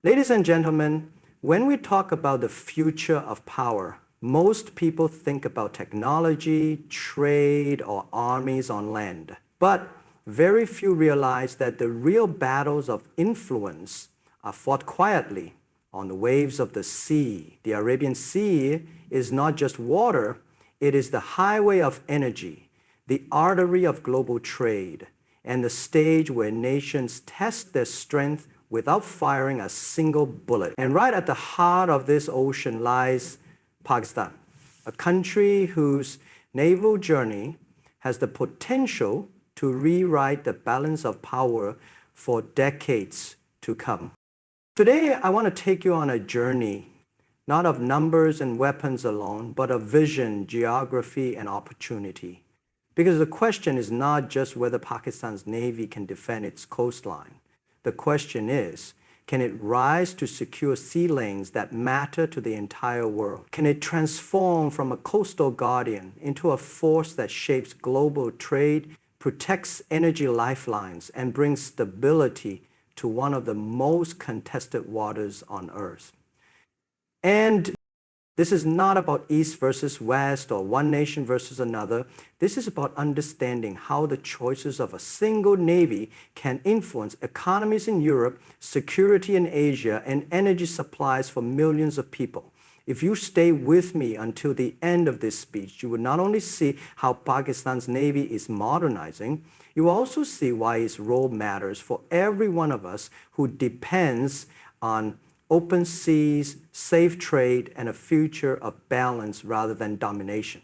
Ladies and gentlemen, when we talk about the future of power, most people think about technology, trade, or armies on land. But very few realize that the real battles of influence are fought quietly on the waves of the sea. The Arabian Sea is not just water, it is the highway of energy, the artery of global trade, and the stage where nations test their strength without firing a single bullet. And right at the heart of this ocean lies Pakistan, a country whose naval journey has the potential to rewrite the balance of power for decades to come. Today, I want to take you on a journey, not of numbers and weapons alone, but of vision, geography, and opportunity. Because the question is not just whether Pakistan's Navy can defend its coastline. The question is, can it rise to secure sea lanes that matter to the entire world? Can it transform from a coastal guardian into a force that shapes global trade, protects energy lifelines, and brings stability to one of the most contested waters on Earth? And this is not about East versus West or one nation versus another. This is about understanding how the choices of a single navy can influence economies in Europe, security in Asia, and energy supplies for millions of people. If you stay with me until the end of this speech, you will not only see how Pakistan's Navy is modernizing, you will also see why its role matters for every one of us who depends on open seas, safe trade, and a future of balance rather than domination.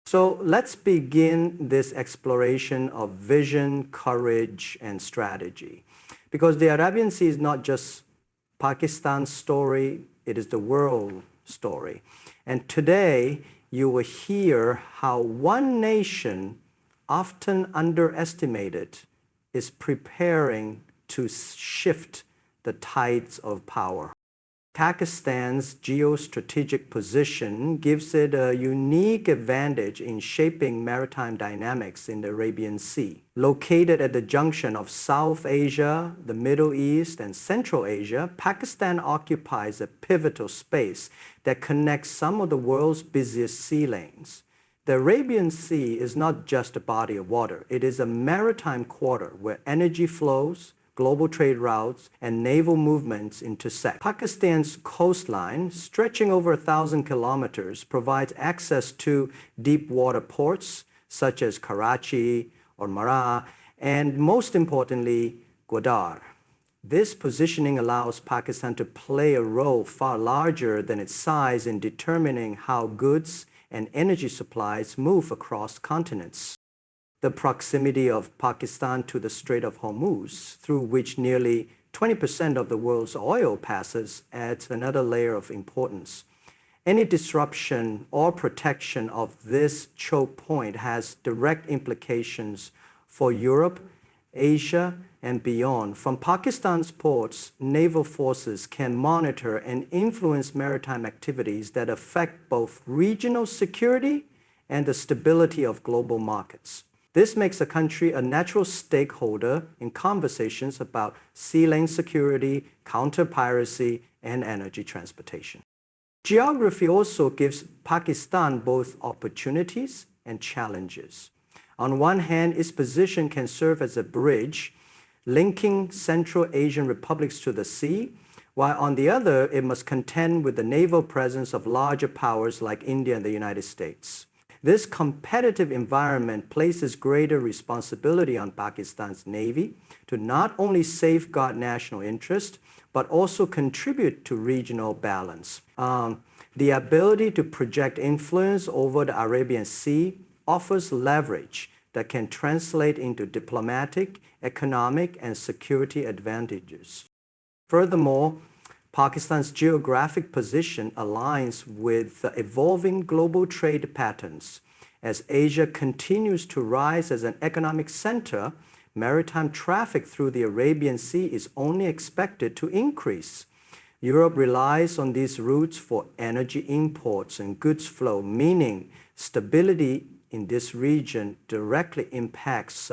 So let's begin this exploration of vision, courage, and strategy. Because the Arabian Sea is not just Pakistan's story, it is the world story. And today, you will hear how one nation, often underestimated, is preparing to shift the tides of power. Pakistan's geostrategic position gives it a unique advantage in shaping maritime dynamics in the Arabian Sea. Located at the junction of South Asia, the Middle East, and Central Asia, Pakistan occupies a pivotal space that connects some of the world's busiest sea lanes. The Arabian Sea is not just a body of water. It is a maritime quarter where energy flows, global trade routes, and naval movements intersect. Pakistan's coastline, stretching over 1,000 kilometers, provides access to deep water ports such as Karachi or Marrah, and most importantly, Gwadar. This positioning allows Pakistan to play a role far larger than its size in determining how goods and energy supplies move across continents. The proximity of Pakistan to the Strait of Hormuz, through which nearly 20% of the world's oil passes, adds another layer of importance. Any disruption or protection of this choke point has direct implications for Europe, Asia, and beyond. From Pakistan's ports, naval forces can monitor and influence maritime activities that affect both regional security and the stability of global markets. This makes the country a natural stakeholder in conversations about sea lane security, counter-piracy, and energy transportation. Geography also gives Pakistan both opportunities and challenges. On one hand, its position can serve as a bridge linking Central Asian republics to the sea, while on the other, it must contend with the naval presence of larger powers like India and the United States. This competitive environment places greater responsibility on Pakistan's Navy to not only safeguard national interest, but also contribute to regional balance. The ability to project influence over the Arabian Sea offers leverage that can translate into diplomatic, economic, and security advantages. Furthermore, Pakistan's geographic position aligns with the evolving global trade patterns. As Asia continues to rise as an economic center, maritime traffic through the Arabian Sea is only expected to increase. Europe relies on these routes for energy imports and goods flow, meaning stability in this region directly impacts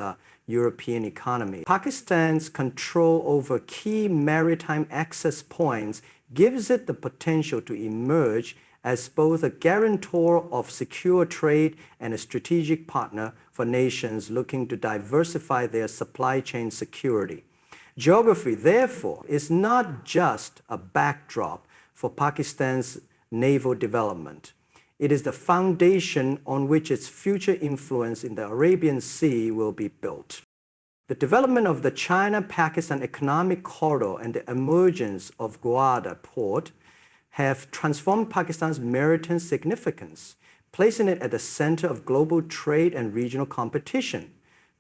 European economy. Pakistan's control over key maritime access points gives it the potential to emerge as both a guarantor of secure trade and a strategic partner for nations looking to diversify their supply chain security. Geography, therefore, is not just a backdrop for Pakistan's naval development. It is the foundation on which its future influence in the Arabian Sea will be built. The development of the China-Pakistan Economic Corridor and the emergence of Gwadar port have transformed Pakistan's maritime significance, placing it at the center of global trade and regional competition.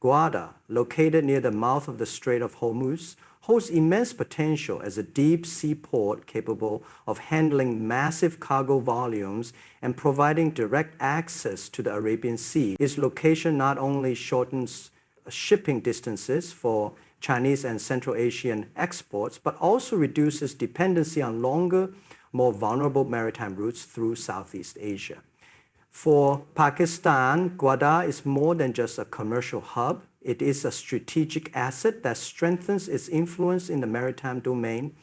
Gwadar, located near the mouth of the Strait of Hormuz, holds immense potential as a deep sea port capable of handling massive cargo volumes and providing direct access to the Arabian Sea. Its location not only shortens shipping distances for Chinese and Central Asian exports, but also reduces dependency on longer, more vulnerable maritime routes through Southeast Asia. For Pakistan, Gwadar is more than just a commercial hub. It is a strategic asset that strengthens its influence in the maritime domain.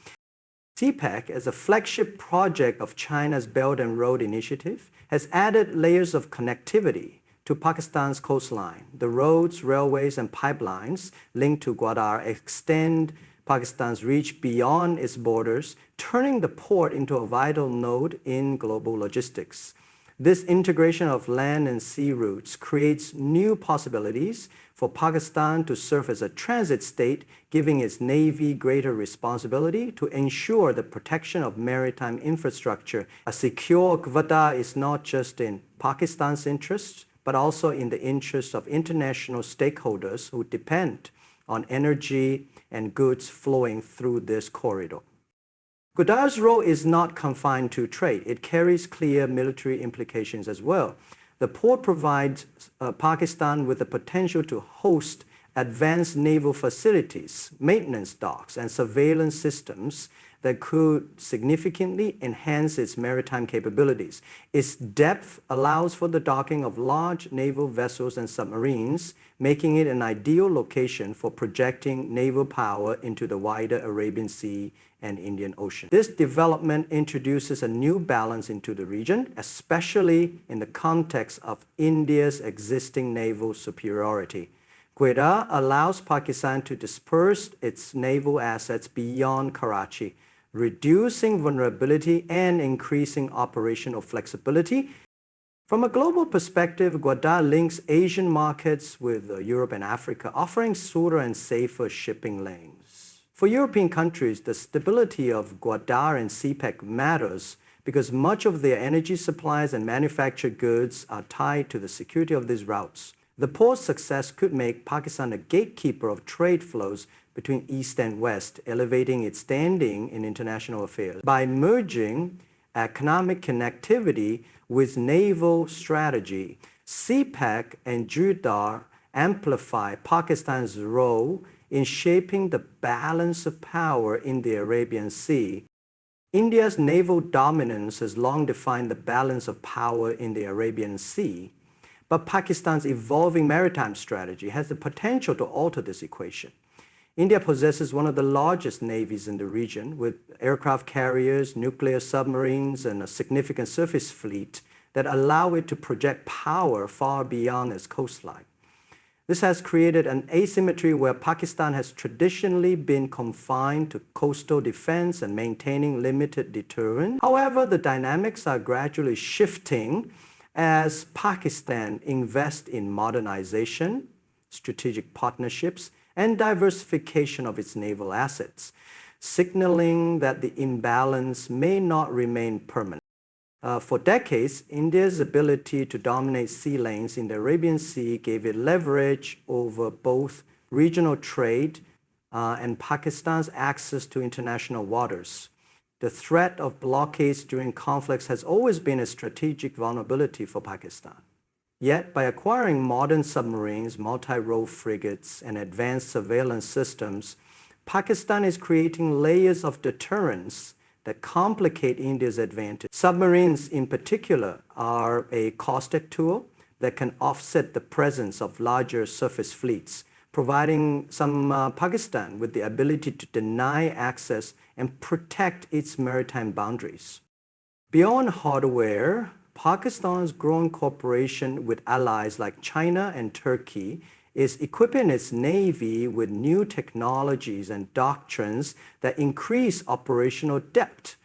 CPEC, as a flagship project of China's Belt and Road Initiative, has added layers of connectivity to Pakistan's coastline. The roads, railways, and pipelines linked to Gwadar extend Pakistan's reach beyond its borders, turning the port into a vital node in global logistics. This integration of land and sea routes creates new possibilities for Pakistan to serve as a transit state, giving its Navy greater responsibility to ensure the protection of maritime infrastructure. A secure Gwadar is not just in Pakistan's interests, but also in the interests of international stakeholders who depend on energy and goods flowing through this corridor. Gwadar's role is not confined to trade. It carries clear military implications as well. The port provides Pakistan with the potential to host advanced naval facilities, maintenance docks, and surveillance systems that could significantly enhance its maritime capabilities. Its depth allows for the docking of large naval vessels and submarines, making it an ideal location for projecting naval power into the wider Arabian Sea and Indian Ocean. This development introduces a new balance into the region, especially in the context of India's existing naval superiority. Gwadar allows Pakistan to disperse its naval assets beyond Karachi, reducing vulnerability and increasing operational flexibility. From a global perspective, Gwadar links Asian markets with Europe and Africa, offering shorter and safer shipping lanes. For European countries, the stability of Gwadar and CPEC matters because much of their energy supplies and manufactured goods are tied to the security of these routes. The port's success could make Pakistan a gatekeeper of trade flows between East and West, elevating its standing in international affairs. By merging economic connectivity with naval strategy, CPEC and Gwadar amplify Pakistan's role in shaping the balance of power in the Arabian Sea. India's naval dominance has long defined the balance of power in the Arabian Sea, but Pakistan's evolving maritime strategy has the potential to alter this equation. India possesses one of the largest navies in the region, with aircraft carriers, nuclear submarines, and a significant surface fleet that allow it to project power far beyond its coastline. This has created an asymmetry where Pakistan has traditionally been confined to coastal defense and maintaining limited deterrence. However, the dynamics are gradually shifting as Pakistan invests in modernization, strategic partnerships, and diversification of its naval assets, signaling that the imbalance may not remain permanent. For decades, India's ability to dominate sea lanes in the Arabian Sea gave it leverage over both regional trade and Pakistan's access to international waters. The threat of blockades during conflicts has always been a strategic vulnerability for Pakistan. Yet, by acquiring modern submarines, multi-role frigates, and advanced surveillance systems, Pakistan is creating layers of deterrence that complicate India's advantage. Submarines, in particular, are a caustic tool that can offset the presence of larger surface fleets, providing Pakistan with the ability to deny access and protect its maritime boundaries. Beyond hardware, Pakistan's growing cooperation with allies like China and Turkey is equipping its navy with new technologies and doctrines that increase operational depth.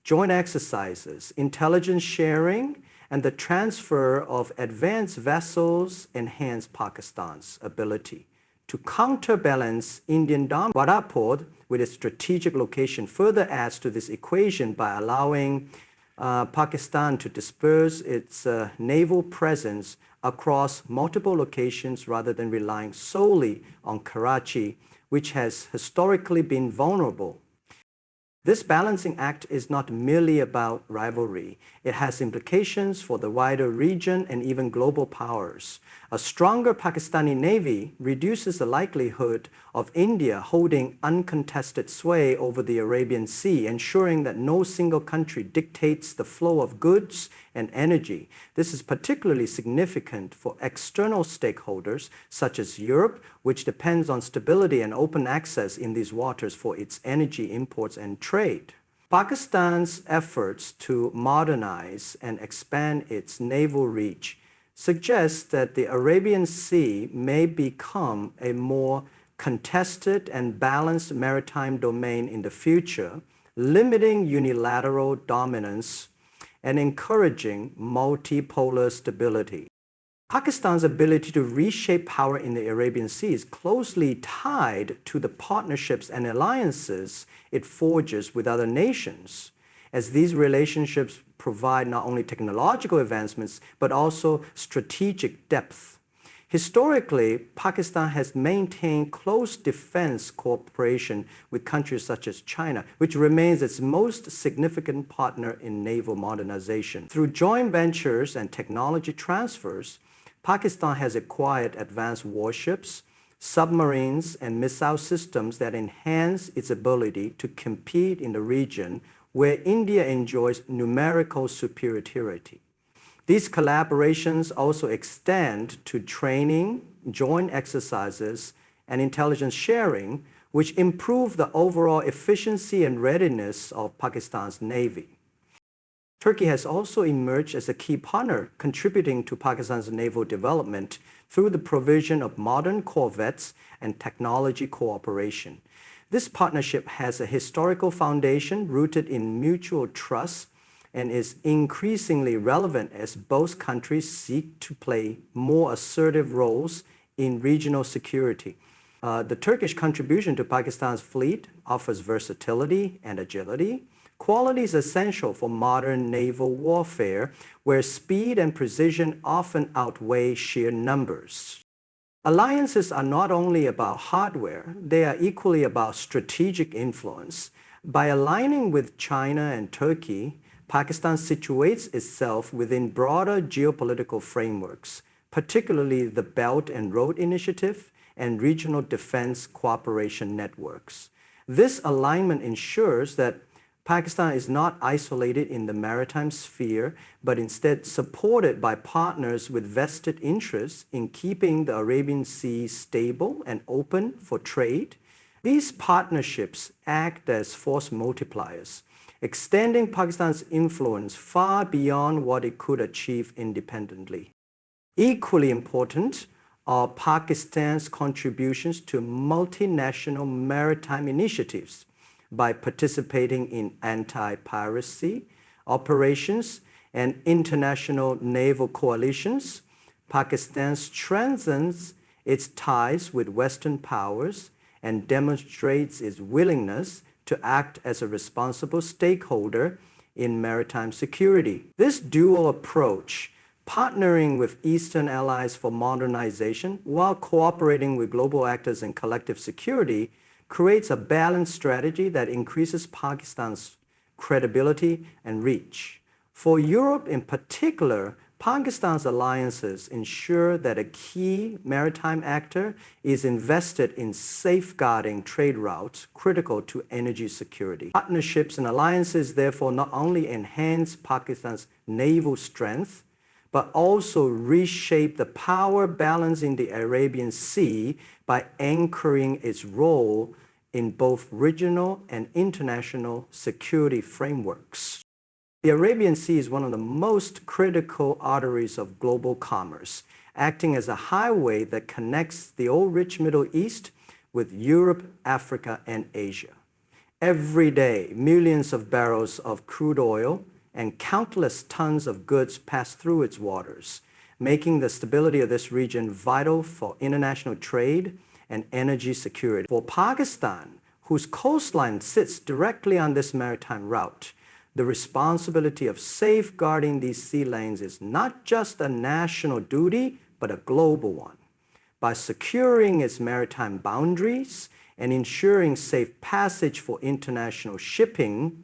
Joint exercises, intelligence sharing, and the transfer of advanced vessels enhance Pakistan's ability to counterbalance Indian dominance. Badapur, with its strategic location, further adds to this equation by allowing Pakistan to disperse its naval presence across multiple locations rather than relying solely on Karachi, which has historically been vulnerable. This balancing act is not merely about rivalry. It has implications for the wider region and even global powers. A stronger Pakistani navy reduces the likelihood of India holding uncontested sway over the Arabian Sea, ensuring that no single country dictates the flow of goods and energy. This is particularly significant for external stakeholders such as Europe, which depends on stability and open access in these waters for its energy imports and trade. Pakistan's efforts to modernize and expand its naval reach suggests that the Arabian Sea may become a more contested and balanced maritime domain in the future, limiting unilateral dominance and encouraging multipolar stability. Pakistan's ability to reshape power in the Arabian Sea is closely tied to the partnerships and alliances it forges with other nations, as these relationships provide not only technological advancements, but also strategic depth. Historically, Pakistan has maintained close defense cooperation with countries such as China, which remains its most significant partner in naval modernization. Through joint ventures and technology transfers, Pakistan has acquired advanced warships, submarines, and missile systems that enhance its ability to compete in the region where India enjoys numerical superiority. These collaborations also extend to training, joint exercises, and intelligence sharing, which improve the overall efficiency and readiness of Pakistan's navy. Turkey has also emerged as a key partner, contributing to Pakistan's naval development through the provision of modern corvettes and technology cooperation. This partnership has a historical foundation rooted in mutual trust and is increasingly relevant as both countries seek to play more assertive roles in regional security. The Turkish contribution to Pakistan's fleet offers versatility and agility, qualities essential for modern naval warfare, where speed and precision often outweigh sheer numbers. Alliances are not only about hardware, they are equally about strategic influence. By aligning with China and Turkey, Pakistan situates itself within broader geopolitical frameworks, particularly the Belt and Road Initiative and regional defense cooperation networks. This alignment ensures that Pakistan is not isolated in the maritime sphere, but instead supported by partners with vested interests in keeping the Arabian Sea stable and open for trade. These partnerships act as force multipliers, extending Pakistan's influence far beyond what it could achieve independently. Equally important are Pakistan's contributions to multinational maritime initiatives. By participating in anti-piracy operations and international naval coalitions, Pakistan strengthens its ties with Western powers and demonstrates its willingness to act as a responsible stakeholder in maritime security. This dual approach, partnering with Eastern allies for modernization while cooperating with global actors in collective security, creates a balanced strategy that increases Pakistan's credibility and reach. For Europe in particular, Pakistan's alliances ensure that a key maritime actor is invested in safeguarding trade routes critical to energy security. Partnerships and alliances therefore not only enhance Pakistan's naval strength, but also reshape the power balance in the Arabian Sea by anchoring its role in both regional and international security frameworks. The Arabian Sea is one of the most critical arteries of global commerce, acting as a highway that connects the old rich Middle East with Europe, Africa, and Asia. Every day, millions of barrels of crude oil and countless tons of goods pass through its waters, making the stability of this region vital for international trade and energy security. For Pakistan, whose coastline sits directly on this maritime route, the responsibility of safeguarding these sea lanes is not just a national duty, but a global one. By securing its maritime boundaries and ensuring safe passage for international shipping,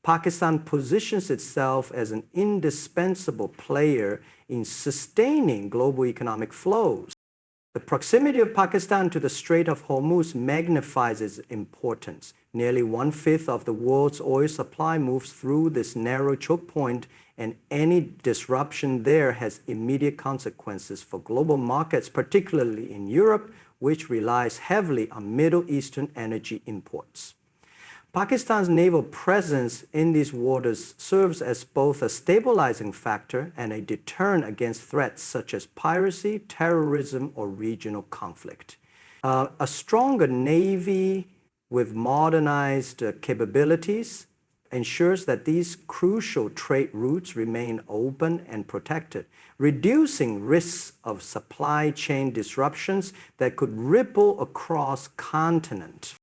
Pakistan positions itself as an indispensable player in sustaining global economic flows. The proximity of Pakistan to the Strait of Hormuz magnifies its importance. Nearly 1/5 of the world's oil supply moves through this narrow choke point, and any disruption there has immediate consequences for global markets, particularly in Europe, which relies heavily on Middle Eastern energy imports. Pakistan's naval presence in these waters serves as both a stabilizing factor and a deterrent against threats such as piracy, terrorism, or regional conflict. A stronger navy with modernized capabilities ensures that these crucial trade routes remain open and protected, reducing risks of supply chain disruptions that could ripple across continents.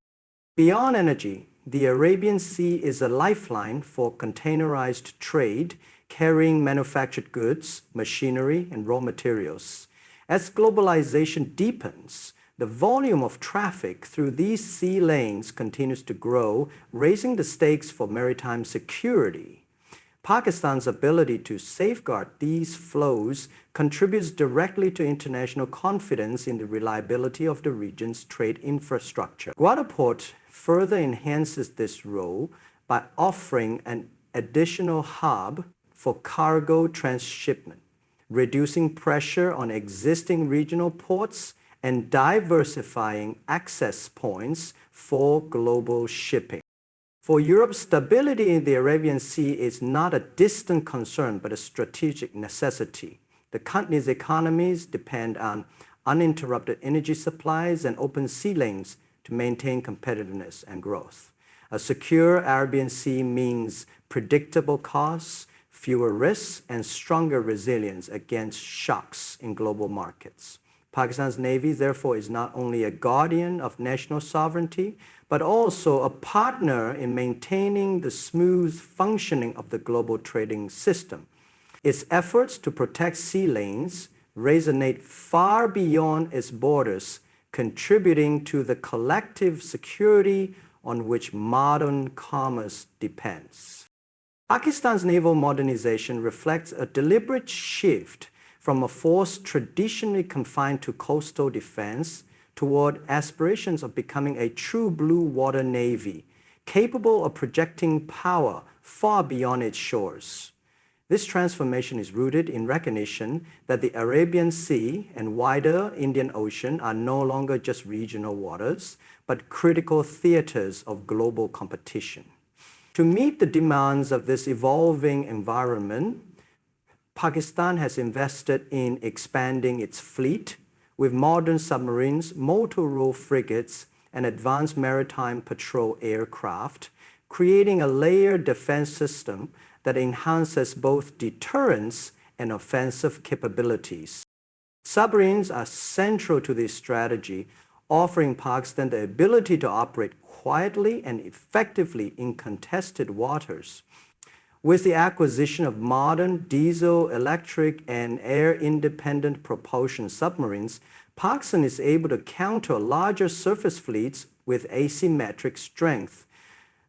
Beyond energy, the Arabian Sea is a lifeline for containerized trade, carrying manufactured goods, machinery, and raw materials. As globalization deepens, the volume of traffic through these sea lanes continues to grow, raising the stakes for maritime security. Pakistan's ability to safeguard these flows contributes directly to international confidence in the reliability of the region's trade infrastructure. Guadaport further enhances this role by offering an additional hub for cargo transshipment, reducing pressure on existing regional ports and diversifying access points for global shipping. For Europe, stability in the Arabian Sea is not a distant concern, but a strategic necessity. The continent's economies depend on uninterrupted energy supplies and open sea lanes to maintain competitiveness and growth. A secure Arabian Sea means predictable costs, fewer risks, and stronger resilience against shocks in global markets. Pakistan's Navy, therefore, is not only a guardian of national sovereignty, but also a partner in maintaining the smooth functioning of the global trading system. Its efforts to protect sea lanes resonate far beyond its borders, contributing to the collective security on which modern commerce depends. Pakistan's naval modernization reflects a deliberate shift from a force traditionally confined to coastal defense toward aspirations of becoming a true blue water navy, capable of projecting power far beyond its shores. This transformation is rooted in recognition that the Arabian Sea and wider Indian Ocean are no longer just regional waters, but critical theaters of global competition. To meet the demands of this evolving environment, Pakistan has invested in expanding its fleet with modern submarines, multi-role frigates, and advanced maritime patrol aircraft, creating a layered defense system that enhances both deterrence and offensive capabilities. Submarines are central to this strategy, offering Pakistan the ability to operate quietly and effectively in contested waters. With the acquisition of modern diesel, electric, and air-independent propulsion submarines, Pakistan is able to counter larger surface fleets with asymmetric strength.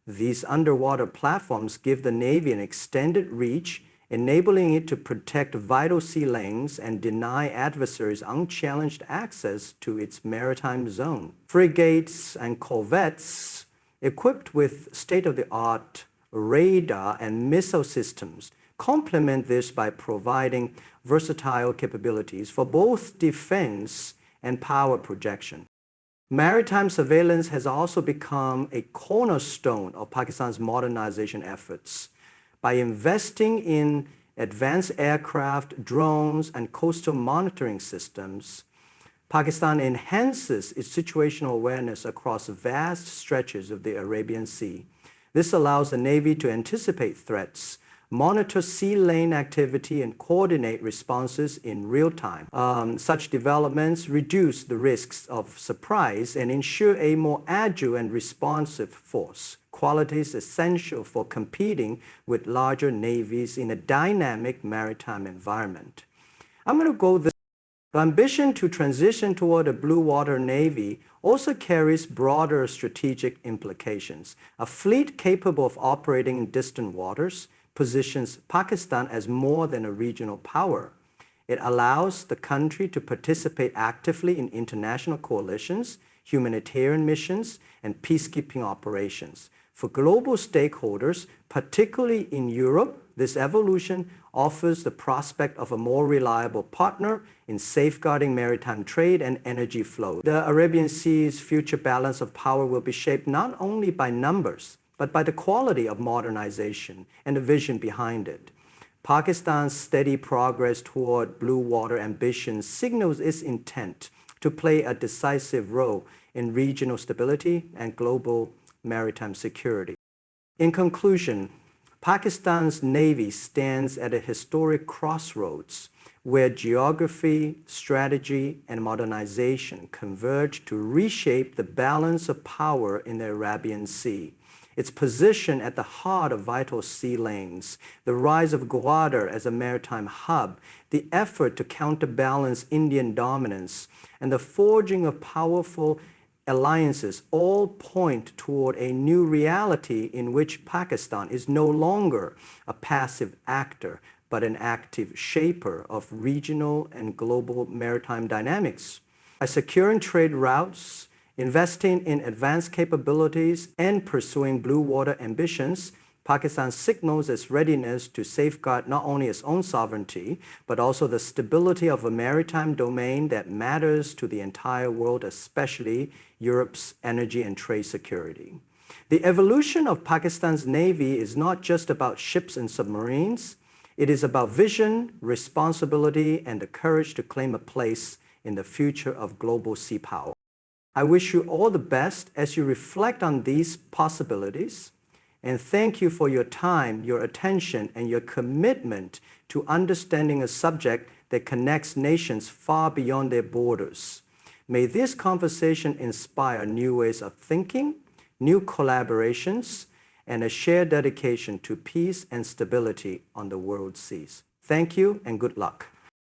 These underwater platforms give the Navy an extended reach, enabling it to protect vital sea lanes and deny adversaries unchallenged access to its maritime zone. Frigates and corvettes, equipped with state-of-the-art radar and missile systems, complement this by providing versatile capabilities for both defense and power projection. Maritime surveillance has also become a cornerstone of Pakistan's modernization efforts. By investing in advanced aircraft, drones, and coastal monitoring systems, Pakistan enhances its situational awareness across vast stretches of the Arabian Sea. This allows the Navy to anticipate threats, monitor sea lane activity, and coordinate responses in real time. Such developments reduce the risks of surprise and ensure a more agile and responsive force, qualities essential for competing with larger navies in a dynamic maritime environment. I'm going to go this. The ambition to transition toward a blue water navy also carries broader strategic implications. A fleet capable of operating in distant waters positions Pakistan as more than a regional power. It allows the country to participate actively in international coalitions, humanitarian missions, and peacekeeping operations. For global stakeholders, particularly in Europe, this evolution offers the prospect of a more reliable partner in safeguarding maritime trade and energy flow. The Arabian Sea's future balance of power will be shaped not only by numbers, but by the quality of modernization and the vision behind it. Pakistan's steady progress toward blue water ambitions signals its intent to play a decisive role in regional stability and global maritime security. In conclusion, Pakistan's Navy stands at a historic crossroads where geography, strategy, and modernization converge to reshape the balance of power in the Arabian Sea. Its position at the heart of vital sea lanes, the rise of Gwadar as a maritime hub, the effort to counterbalance Indian dominance, and the forging of powerful alliances all point toward a new reality in which Pakistan is no longer a passive actor, but an active shaper of regional and global maritime dynamics. By securing trade routes, investing in advanced capabilities, and pursuing blue water ambitions, Pakistan signals its readiness to safeguard not only its own sovereignty, but also the stability of a maritime domain that matters to the entire world, especially Europe's energy and trade security. The evolution of Pakistan's Navy is not just about ships and submarines. It is about vision, responsibility, and the courage to claim a place in the future of global sea power. I wish you all the best as you reflect on these possibilities. And thank you for your time, your attention, and your commitment to understanding a subject that connects nations far beyond their borders. May this conversation inspire new ways of thinking, new collaborations, and a shared dedication to peace and stability on the world seas. Thank you and good luck.